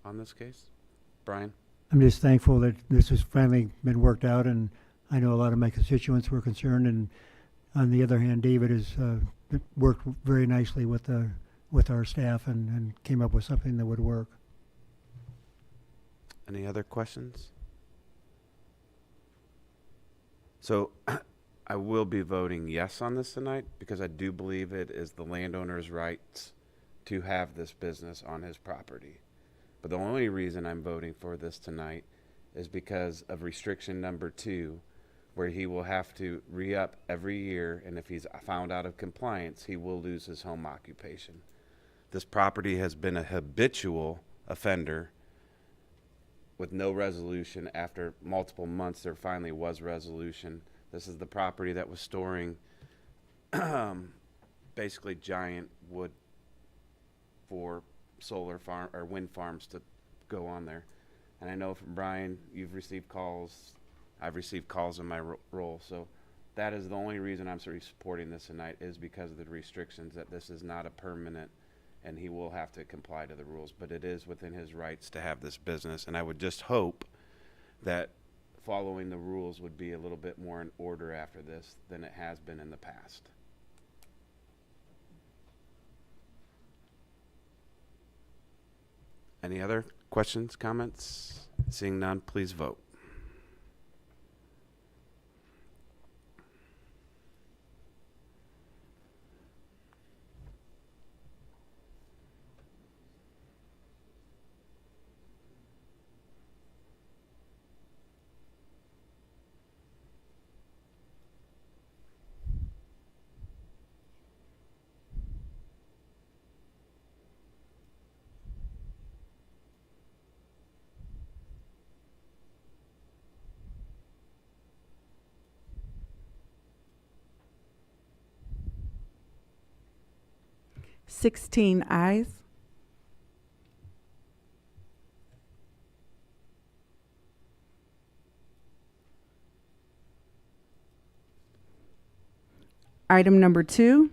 on this case? Brian? I'm just thankful that this has finally been worked out, and I know a lot of my constituents were concerned, and on the other hand, David has worked very nicely with our staff and came up with something that would work. Any other questions? So I will be voting yes on this tonight because I do believe it is the landowner's right to have this business on his property. But the only reason I'm voting for this tonight is because of restriction number 2, where he will have to re-up every year, and if he's found out of compliance, he will lose his home occupation. This property has been a habitual offender with no resolution. After multiple months, there finally was resolution. This is the property that was storing basically giant wood for solar farm or wind farms to go on there. And I know from Brian, you've received calls. I've received calls in my role. So that is the only reason I'm sort of supporting this tonight, is because of the restrictions, that this is not a permanent, and he will have to comply to the rules. But it is within his rights to have this business. And I would just hope that following the rules would be a little bit more in order after this than it has been in the past. Any other questions, comments? Seeing none, please vote. Sixteen ayes. Item number 2,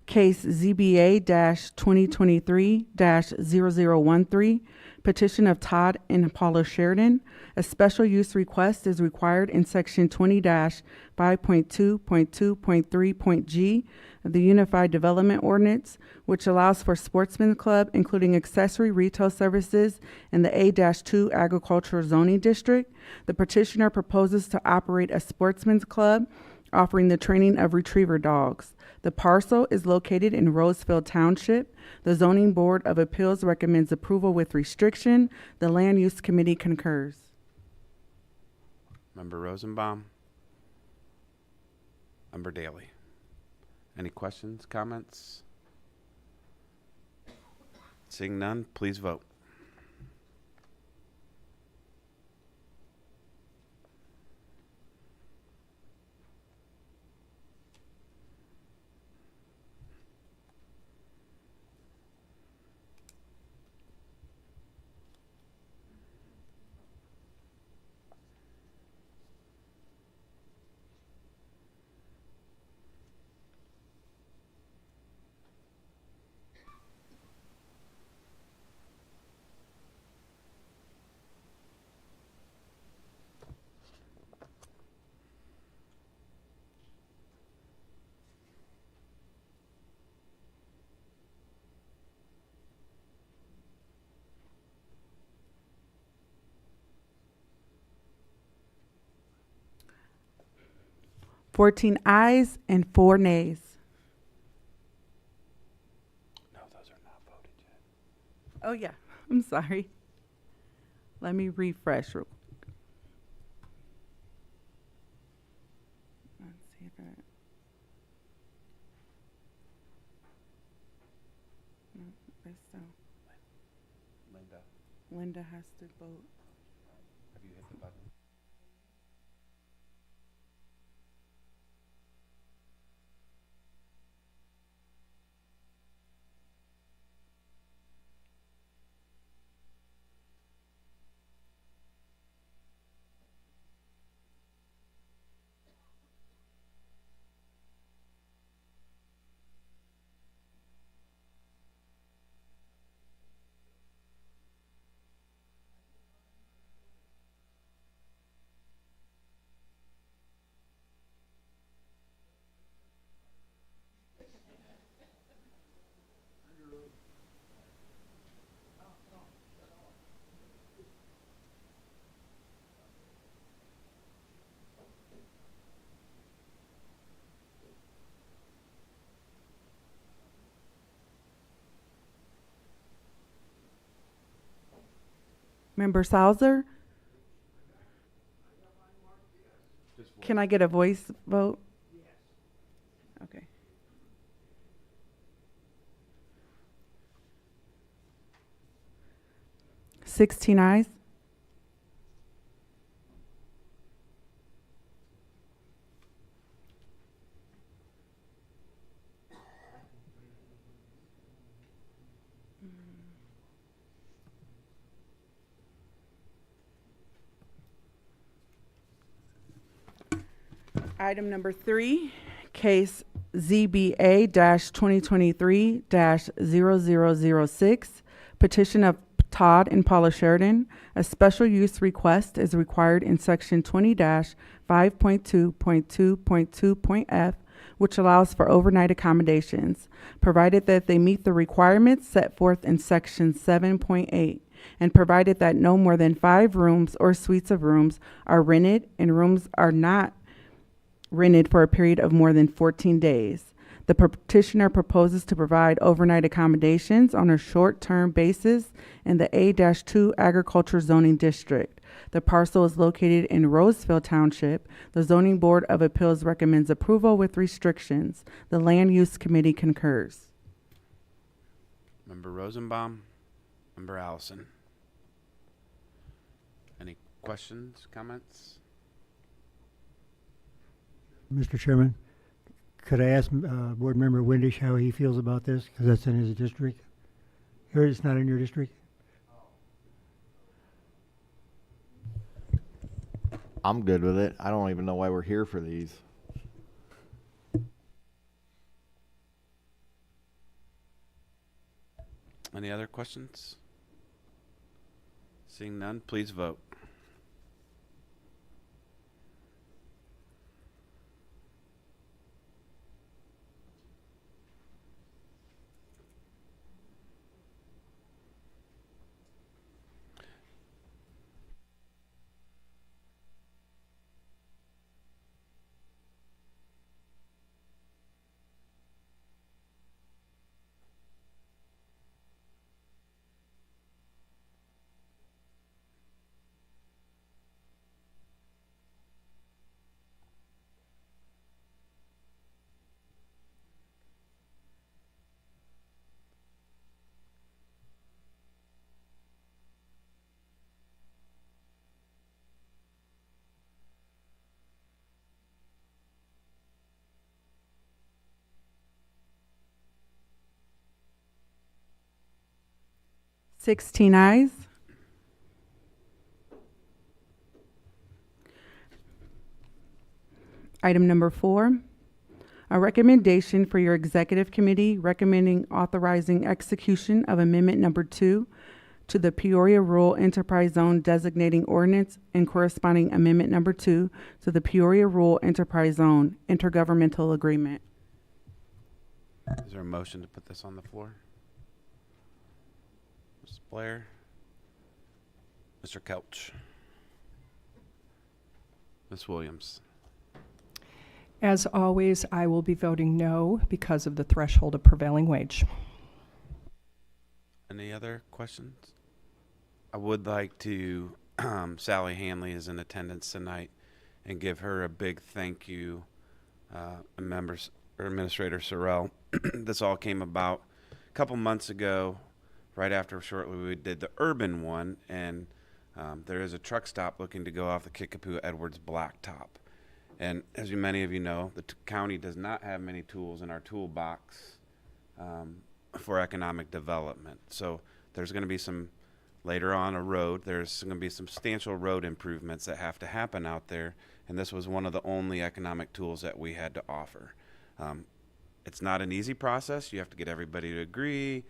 case ZBA-2023-0013, petition of Todd and Paula Sheridan. A special use request is required in section 20-5.2.2.3.g of the Unified Development Ordinance, which allows for sportsman club, including accessory retail services in the A-2 agricultural zoning district. The petitioner proposes to operate a sportsman's club offering the training of retriever dogs. The parcel is located in Rosefield Township. The Zoning Board of Appeals recommends approval with restriction. The Land Use Committee concurs. Member Rosenbaum. Member Daly. Any questions, comments? Seeing none, please vote. Fourteen ayes and 4 nays. No, those are not voted yet. Oh yeah, I'm sorry. Let me refresh real quick. Let's see if I... No, that's so. Linda has to vote. Have you hit the button? Member Salzer? Can I get a voice vote? Okay. Sixteen ayes. Item number 3, case ZBA-2023-0006, petition of Todd and Paula Sheridan. A special use request is required in section 20-5.2.2.2.f, which allows for overnight accommodations, provided that they meet the requirements set forth in section 7.8, and provided that no more than 5 rooms or suites of rooms are rented and rooms are not rented for a period of more than 14 days. The petitioner proposes to provide overnight accommodations on a short-term basis in the A-2 Agriculture Zoning District. The parcel is located in Roseville Township. The Zoning Board of Appeals recommends approval with restrictions. The Land Use Committee concurs. Member Rosenbaum, Member Allison. Any questions, comments? Mr. Chairman, could I ask Board Member Windisch how he feels about this? Because that's in his district. Here, it's not in your district? I'm good with it. I don't even know why we're here for these. Any other questions? Seeing none, please vote. Sixteen ayes. Item number 4, a recommendation for your executive committee recommending authorizing execution of amendment number 2 to the Peoria Rural Enterprise Zone designating ordinance and corresponding amendment number 2 to the Peoria Rural Enterprise Zone intergovernmental agreement. Is there a motion to put this on the floor? Ms. Blair? Mr. Kelch? Ms. Williams? As always, I will be voting no because of the threshold of prevailing wage. Any other questions? I would like to, Sally Hanley is in attendance tonight, and give her a big thank you, Administrator Sorrell. This all came about a couple months ago, right after shortly we did the urban one, and there is a truck stop looking to go off the Kickapoo Edwards Blacktop. And as many of you know, the county does not have many tools in our toolbox for economic development. So there's going to be some, later on a road, there's going to be substantial road improvements that have to happen out there. And this was one of the only economic tools that we had to offer. It's not an easy process. You have to get everybody to agree,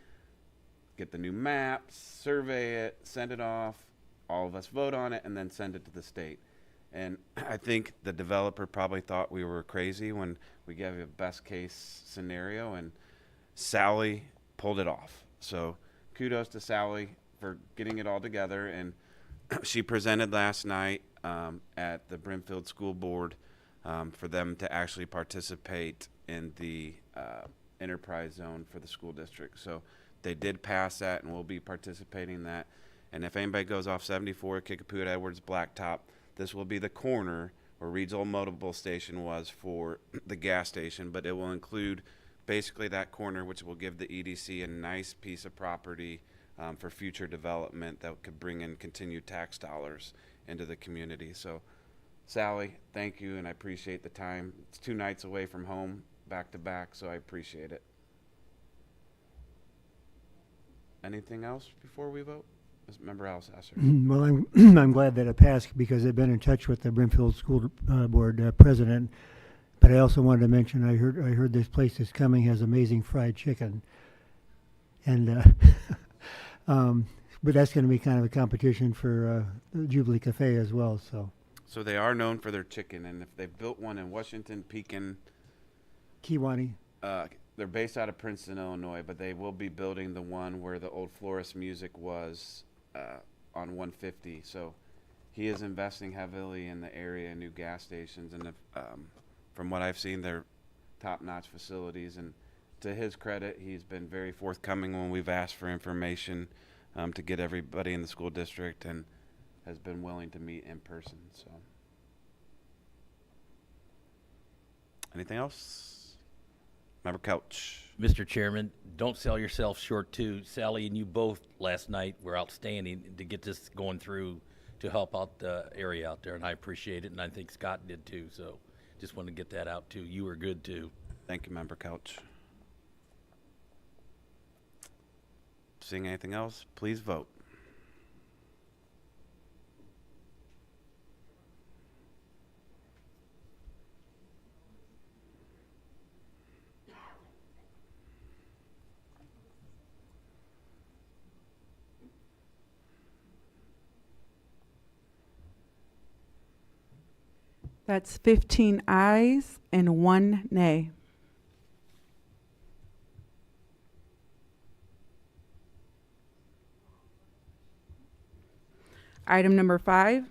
get the new maps, survey it, send it off, all of us vote on it, and then send it to the state. And I think the developer probably thought we were crazy when we gave a best case scenario, and Sally pulled it off. So kudos to Sally for getting it all together. And she presented last night at the Brimfield School Board for them to actually participate in the enterprise zone for the school district. So they did pass that, and we'll be participating in that. And if anybody goes off 74, Kickapoo Edwards, Blacktop, this will be the corner where Reed's old mobile station was for the gas station, but it will include basically that corner, which will give the EDC a nice piece of property for future development that could bring in continued tax dollars into the community. So, Sally, thank you, and I appreciate the time. It's 2 nights away from home, back to back, so I appreciate it. Anything else before we vote? Member Alsasser. Well, I'm glad that it passed because I've been in touch with the Brimfield School Board president. But I also wanted to mention I heard this place that's coming has amazing fried chicken, and but that's going to be kind of a competition for Jubilee Cafe as well. So they are known for their chicken, and if they've built one in Washington, Pekin, Kiwani. They're based out of Princeton, Illinois, but they will be building the one where the old Florist Music was on 150. So he is investing heavily in the area, new gas stations, and from what I've seen, they're top-notch facilities. And to his credit, he's been very forthcoming when we've asked for information to get everybody in the school district, and has been willing to meet in person. So, anything else? Member Couch. Mr. Chairman, don't sell yourself short too. Sally and you both last night were outstanding to get this going through to help out the area out there, and I appreciate it, and I think Scott did too. So just wanted to get that out too. You were good too. Thank you, Member Couch. Seeing anything else, please vote. That's 15 ayes and 1 nay. Item number 5,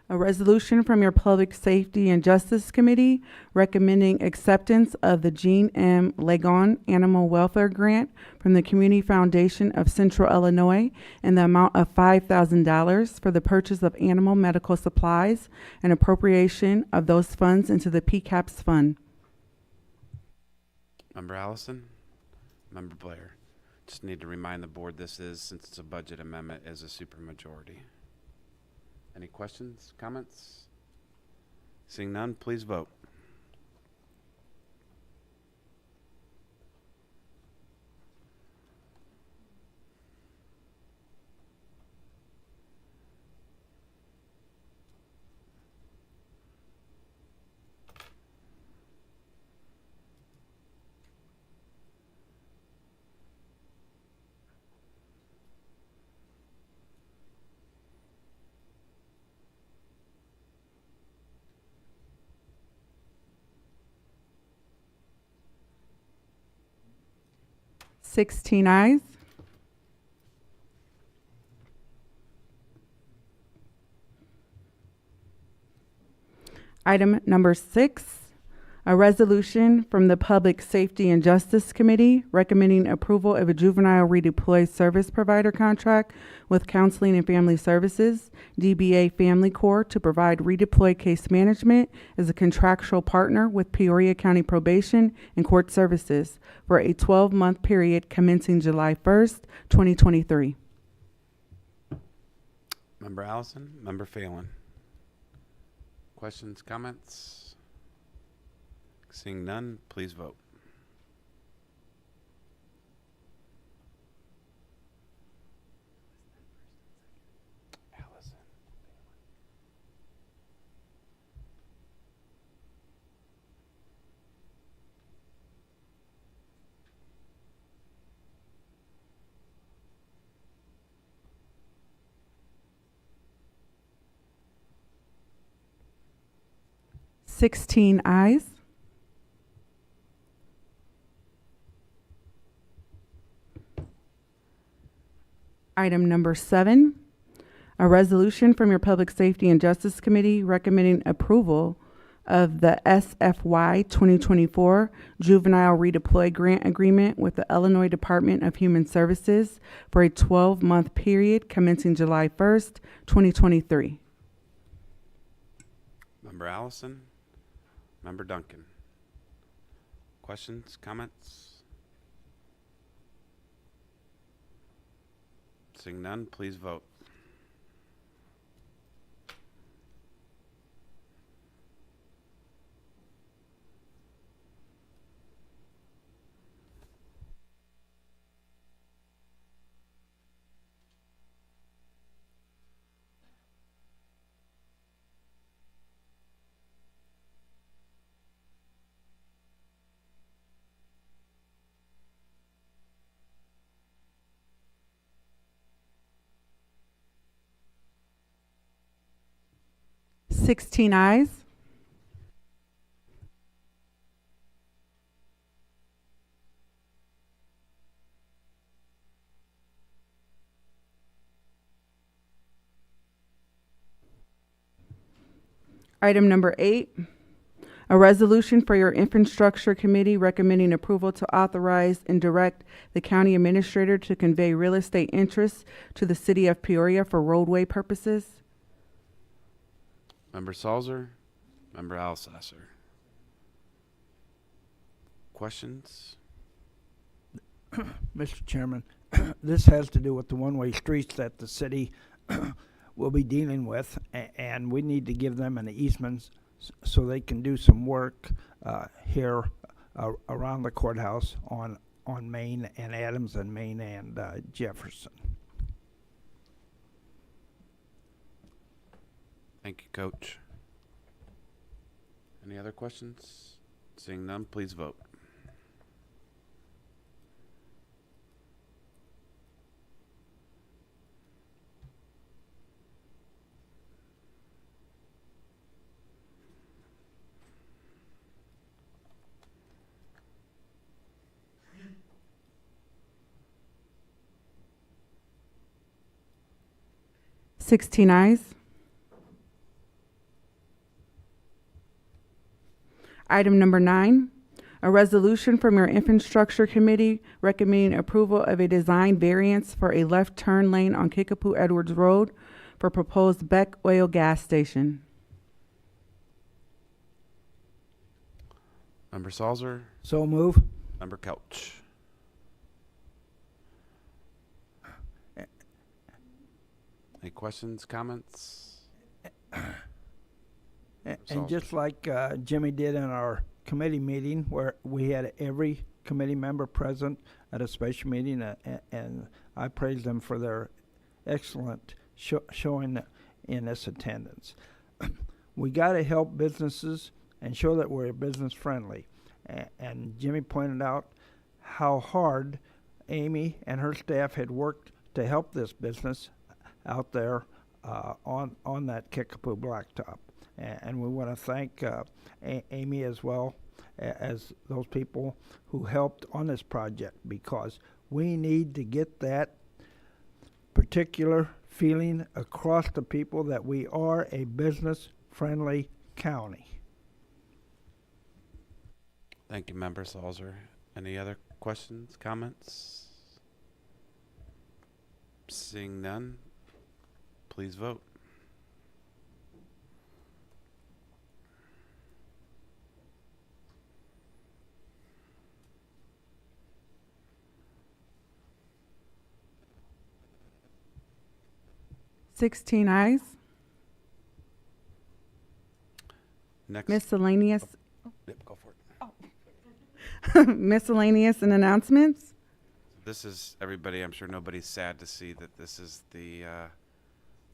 a resolution from your Public Safety and Justice Committee recommending acceptance of the Jean M. Legon Animal Welfare Grant from the Community Foundation of Central Illinois in the amount of $5,000 for the purchase of animal medical supplies and appropriation of those funds into the PCAPS fund. Member Allison, Member Blair. Just need to remind the board this is, since it's a budget amendment, is a supermajority. Any questions, comments? Seeing none, please vote. Sixteen ayes. Item number 6, a resolution from the Public Safety and Justice Committee recommending approval of a juvenile redeploy service provider contract with Counseling and Family Services, DBA Family Corps, to provide redeploy case management as a contractual partner with Peoria County Probation and Court Services for a 12-month period commencing July 1st, 2023. Member Allison, Member Phelan. Questions, comments? Seeing none, please vote. Allison. Sixteen ayes. Item number 7, a resolution from your Public Safety and Justice Committee recommending approval of the SFY 2024 Juvenile Redeploy Grant Agreement with the Illinois Department of Human Services for a 12-month period commencing July 1st, 2023. Member Allison, Member Duncan. Questions, comments? Seeing none, please vote. Sixteen ayes. Item number 8, a resolution for your infrastructure committee recommending approval to authorize and direct the county administrator to convey real estate interests to the city of Peoria for roadway purposes. Member Salzer, Member Alsasser. Questions? Mr. Chairman, this has to do with the one-way streets that the city will be dealing with, and we need to give them an easement so they can do some work here around the courthouse on Main and Adams and Main and Jefferson. Thank you, Coach. Any other questions? Seeing none, please vote. Sixteen ayes. Item number 9, a resolution from your infrastructure committee recommending approval of a design variance for a left turn lane on Kickapoo Edwards Road for proposed Beck Oil gas station. Member Salzer, So move. Member Couch. Any questions, comments? And just like Jimmy did in our committee meeting, where we had every committee member present at a special meeting, and I praise them for their excellent showing in this attendance. We got to help businesses and show that we're business friendly. And Jimmy pointed out how hard Amy and her staff had worked to help this business out there on that Kickapoo blacktop. And we want to thank Amy as well as those people who helped on this project, because we need to get that particular feeling across to people that we are a business-friendly county. Thank you, Member Salzer. Any other questions, comments? Seeing none, please vote. Sixteen ayes. Next. Miscellaneous. Yep, go for it. Miscellaneous and announcements. This is, everybody, I'm sure nobody's sad to see that this is the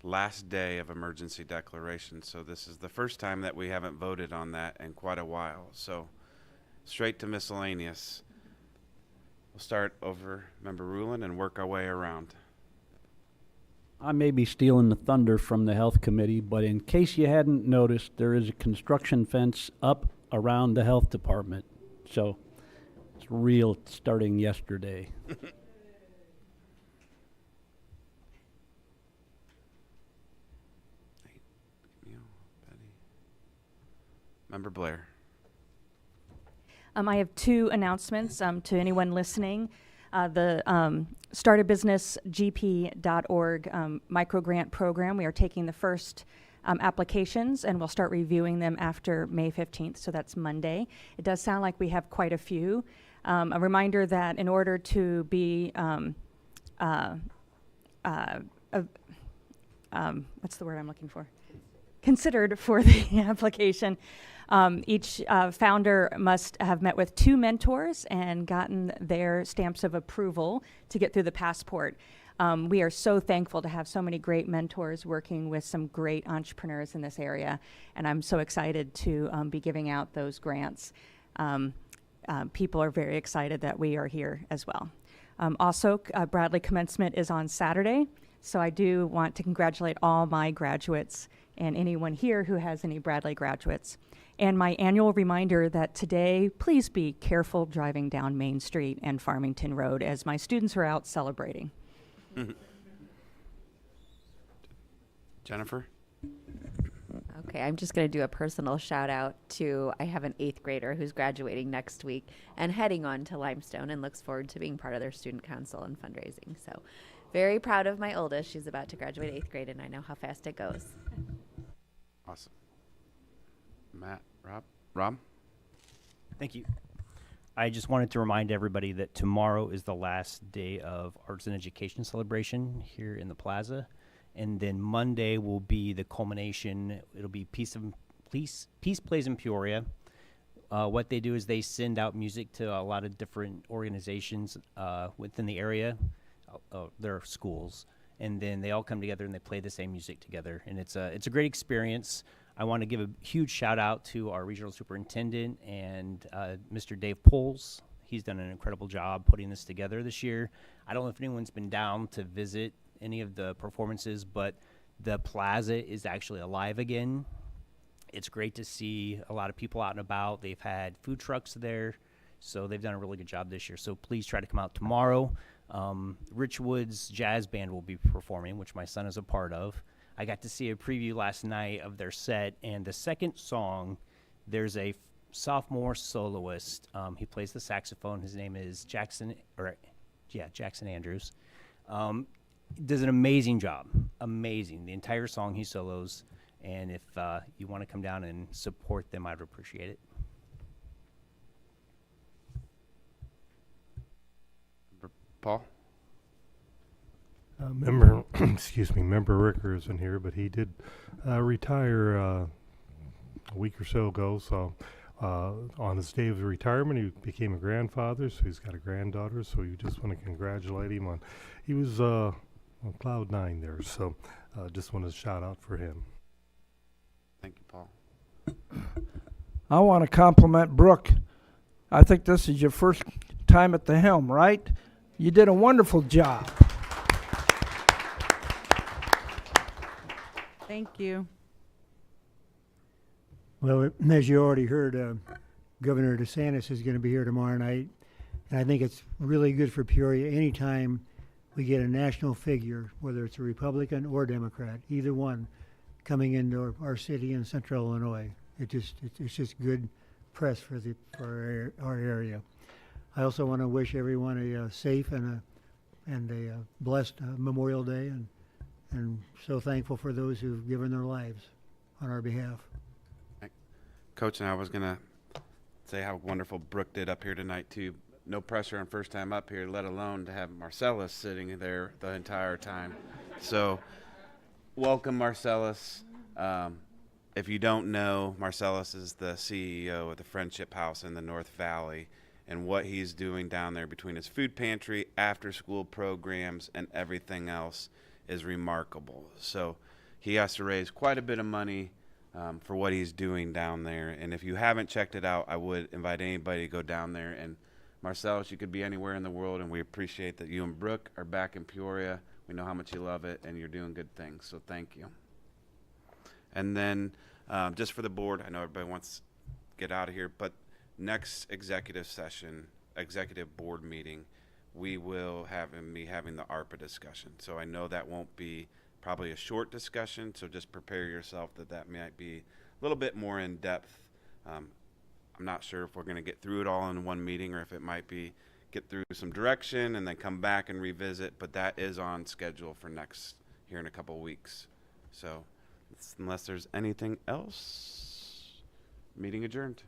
last day of emergency declaration. So this is the first time that we haven't voted on that in quite a while. So straight to miscellaneous. We'll start over Member Rulin and work our way around. I may be stealing the thunder from the health committee, but in case you hadn't noticed, there is a construction fence up around the health department. So it's real starting yesterday. Member Blair. I have two announcements to anyone listening. The startabusinessgp.org microgrant program, we are taking the first applications, and we'll start reviewing them after May 15th, so that's Monday. It does sound like we have quite a few. A reminder that in order to be what's the word I'm looking for? Considered for the application, each founder must have met with 2 mentors and gotten their stamps of approval to get through the passport. We are so thankful to have so many great mentors working with some great entrepreneurs in this area, and I'm so excited to be giving out those grants. People are very excited that we are here as well. Also, Bradley commencement is on Saturday, so I do want to congratulate all my graduates and anyone here who has any Bradley graduates. And my annual reminder that today, please be careful driving down Main Street and Farmington Road as my students are out celebrating. Jennifer? Okay, I'm just going to do a personal shout out to, I have an 8th grader who's graduating next week and heading on to Limestone and looks forward to being part of their student council and fundraising. So very proud of my oldest. She's about to graduate 8th grade, and I know how fast it goes. Awesome. Matt, Rob? Thank you. I just wanted to remind everybody that tomorrow is the last day of Arts and Education celebration here in the plaza. And then Monday will be the culmination. It'll be Peace Plays in Peoria. What they do is they send out music to a lot of different organizations within the area, their schools. And then they all come together and they play the same music together. And it's a great experience. I want to give a huge shout out to our regional superintendent and Mr. Dave Poles. He's done an incredible job putting this together this year. I don't know if anyone's been down to visit any of the performances, but the plaza is actually alive again. It's great to see a lot of people out and about. They've had food trucks there, so they've done a really good job this year. So please try to come out tomorrow. Rich Wood's jazz band will be performing, which my son is a part of. I got to see a preview last night of their set, and the second song, there's a sophomore soloist. He plays the saxophone. His name is Jackson Andrews. Does an amazing job. Amazing. The entire song he solos, and if you want to come down and support them, I'd appreciate it. Paul? Member Ricker isn't here, but he did retire a week or so ago. So on his day of retirement, he became a grandfather, so he's got a granddaughter. So you just want to congratulate him on, he was on cloud 9 there. So just want to shout out for him. Thank you, Paul. I want to compliment Brooke. I think this is your first time at the helm, right? You did a wonderful job. Thank you. Well, as you already heard, Governor DeSantis is going to be here tomorrow night, and I think it's really good for Peoria anytime we get a national figure, whether it's a Republican or Democrat, either one, coming into our city in Central Illinois. It's just good press for our area. I also want to wish everyone a safe and a blessed Memorial Day, and so thankful for those who've given their lives on our behalf. Coach and I was going to say how wonderful Brooke did up here tonight, too. No pressure on first time up here, let alone to have Marcellus sitting there the entire time. So welcome, Marcellus. If you don't know, Marcellus is the CEO of the Friendship House in the North Valley, and what he's doing down there between his food pantry, after-school programs, and everything else is remarkable. So he has to raise quite a bit of money for what he's doing down there. And if you haven't checked it out, I would invite anybody to go down there. And Marcellus, you could be anywhere in the world, and we appreciate that you and Brooke are back in Peoria. We know how much you love it, and you're doing good things, so thank you. And then just for the board, I know everybody wants to get out of here, but next executive session, executive board meeting, we will be having the ARPA discussion. So I know that won't be probably a short discussion, so just prepare yourself that might be a little bit more in depth I'm not sure if we're going to get through it all in one meeting or if it might be get through some direction and then come back and revisit, but that is on schedule for next here in a couple weeks. So unless there's anything else, meeting adjourned.